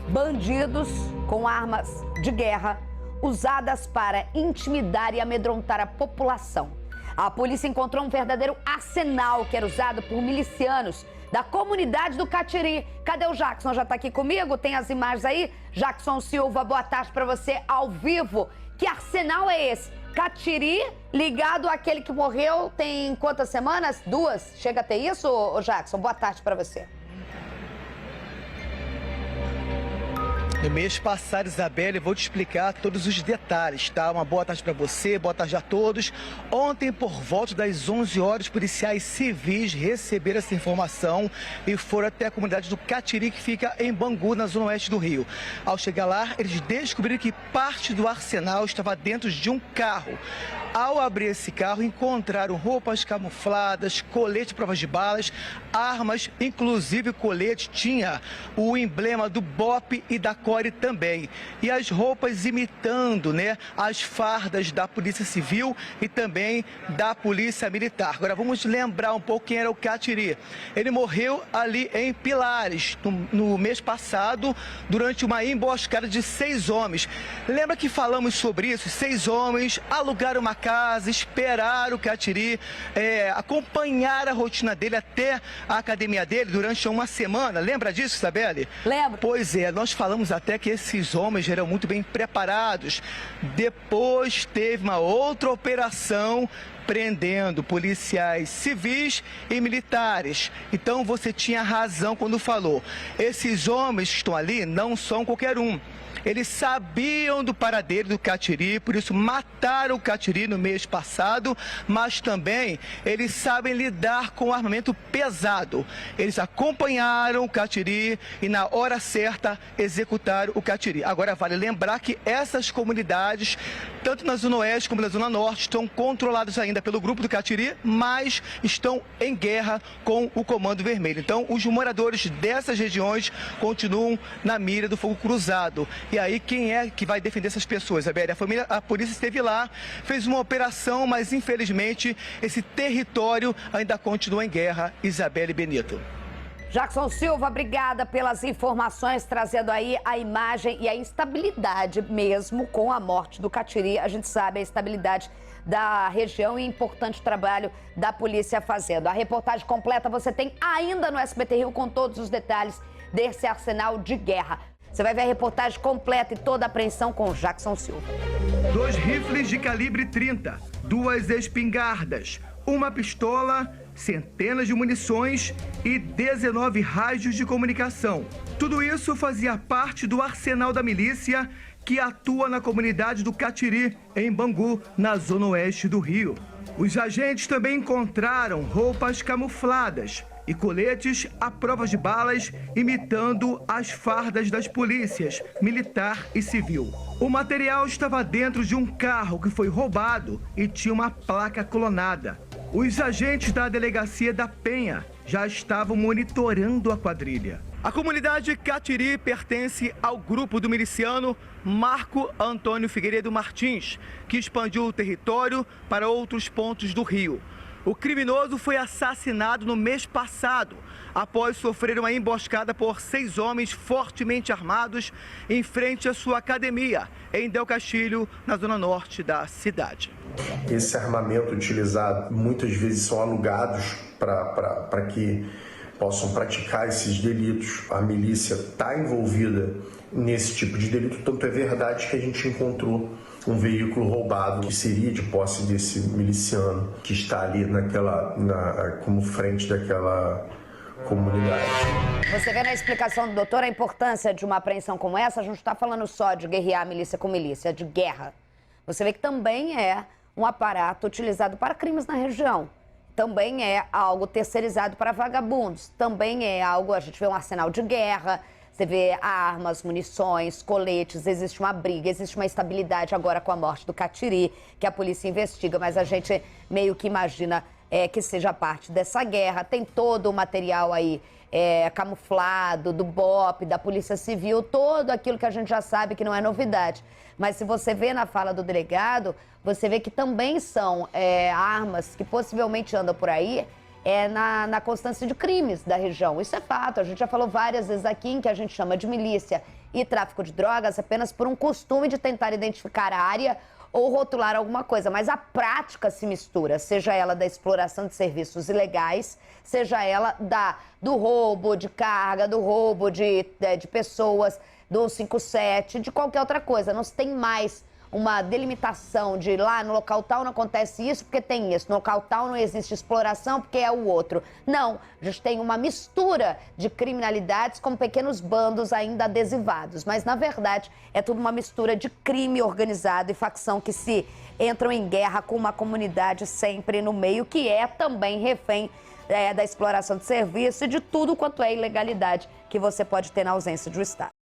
bandidos com armas de guerra usadas para intimidar e amedrontar a população. A polícia encontrou um verdadeiro arsenal que era usado por milicianos da comunidade do Catiri. Cadê o Jackson? Já tá aqui comigo? Tem as imagens aí? Jackson Silva, boa tarde para você ao vivo. Que arsenal é esse? Catiri ligado àquele que morreu tem quantas semanas? 2? Chega a ter isso, Jackson? Boa tarde para você. No mês passado, Isabelle, vou te explicar todos os detalhes, tá? Uma boa tarde para você, boa tarde a todos. Ontem, por volta das 11 horas, policiais civis receberam essa informação e foram até a comunidade do Catiri, que fica em Bangu, na zona oeste do Rio. Ao chegar lá, eles descobriram que parte do arsenal estava dentro de um carro. Ao abrir esse carro, encontraram roupas camufladas, colete de provas de balas, armas, inclusive o colete tinha o emblema do BOPE e da CORE também. E as roupas imitando, as fardas da Polícia Civil e também da Polícia Militar. Agora vamos lembrar um pouco quem era o Catiri. Ele morreu ali em Pilares, no mês passado, durante uma emboscada de 6 homens. Lembra que falamos sobre isso? 6 homens alugaram uma casa, esperaram o Catiri, acompanhar a rotina dele até a academia dele durante uma semana. Lembra disso, Isabelle? Lembro. Pois é, nós falamos até que esses homens eram muito bem preparados. Depois teve uma outra operação prendendo policiais civis e militares. Então você tinha razão quando falou. Esses homens que estão ali não são qualquer um. Eles sabiam do paradeiro do Catiri, por isso mataram o Catiri no mês passado, mas também eles sabem lidar com armamento pesado. Eles acompanharam o Catiri e na hora certa executaram o Catiri. Agora vale lembrar que essas comunidades, tanto na Zona Oeste como na Zona Norte, estão controladas ainda pelo grupo do Catiri, mas estão em guerra com o Comando Vermelho. Então os moradores dessas regiões continuam na mira do fogo cruzado. E aí, quem é que vai defender essas pessoas, Isabelle? A polícia esteve lá, fez uma operação, mas infelizmente esse território ainda continua em guerra. Isabelle Benito. Jackson Silva, obrigada pelas informações, trazendo aí a imagem e a instabilidade mesmo com a morte do Catiri. A gente sabe a estabilidade da região e importante trabalho da polícia fazendo. A reportagem completa você tem ainda no SBT Rio com todos os detalhes desse arsenal de guerra. Você vai ver a reportagem completa e toda a apreensão com Jackson Silva. 2 rifles de calibre 30, 2 espingardas, uma pistola, centenas de munições e 19 rádios de comunicação. Tudo isso fazia parte do arsenal da milícia que atua na comunidade do Catiri, em Bangu, na zona oeste do Rio. Os agentes também encontraram roupas camufladas e coletes à prova de balas, imitando as fardas das polícias, militar e civil. O material estava dentro de um carro que foi roubado e tinha uma placa clonada. Os agentes da delegacia da Penha já estavam monitorando a quadrilha. A comunidade Catiri pertence ao grupo do miliciano Marco Antônio Figueiredo Martins, que expandiu o território para outros pontos do Rio. O criminoso foi assassinado no mês passado, após sofrer uma emboscada por 6 homens fortemente armados em frente à sua academia, em Del Castilho, na zona norte da cidade. Esse armamento utilizado muitas vezes são alugados para que possam praticar esses delitos. A milícia está envolvida nesse tipo de delito, tanto é verdade que a gente encontrou um veículo roubado que seria de posse desse miliciano que está ali como frente daquela comunidade. Você vê na explicação do doutor a importância de uma apreensão como essa. A gente não está falando só de guerrear milícia com milícia, de guerra. Você vê que também é um aparato utilizado para crimes na região. Também é algo terceirizado para vagabundos. Também é algo, a gente vê um arsenal de guerra. Você vê armas, munições, coletes, existe uma briga, existe uma estabilidade agora com a morte do Catiri, que a polícia investiga, mas a gente meio que imagina que seja parte dessa guerra. Tem todo o material aí camuflado, do BOPE, da Polícia Civil, todo aquilo que a gente já sabe que não é novidade. Mas se você vê na fala do delegado, você vê que também são armas que possivelmente andam por aí na constância de crimes da região. Isso é fato, a gente já falou várias vezes aqui em que a gente chama de milícia e tráfico de drogas apenas por um costume de tentar identificar a área ou rotular alguma coisa, mas a prática se mistura, seja ela da exploração de serviços ilegais, seja ela do roubo de carga, do roubo de pessoas, do 157, de qualquer outra coisa. Não se tem mais uma delimitação de lá no local tal não acontece isso porque tem isso, no local tal não existe exploração porque é o outro. Não, a gente tem uma mistura de criminalidades com pequenos bandos ainda adesivados, mas na verdade é tudo uma mistura de crime organizado e facção que se entram em guerra com uma comunidade sempre no meio, que é também refém da exploração de serviço e de tudo quanto é ilegalidade que você pode ter na ausência do Estado.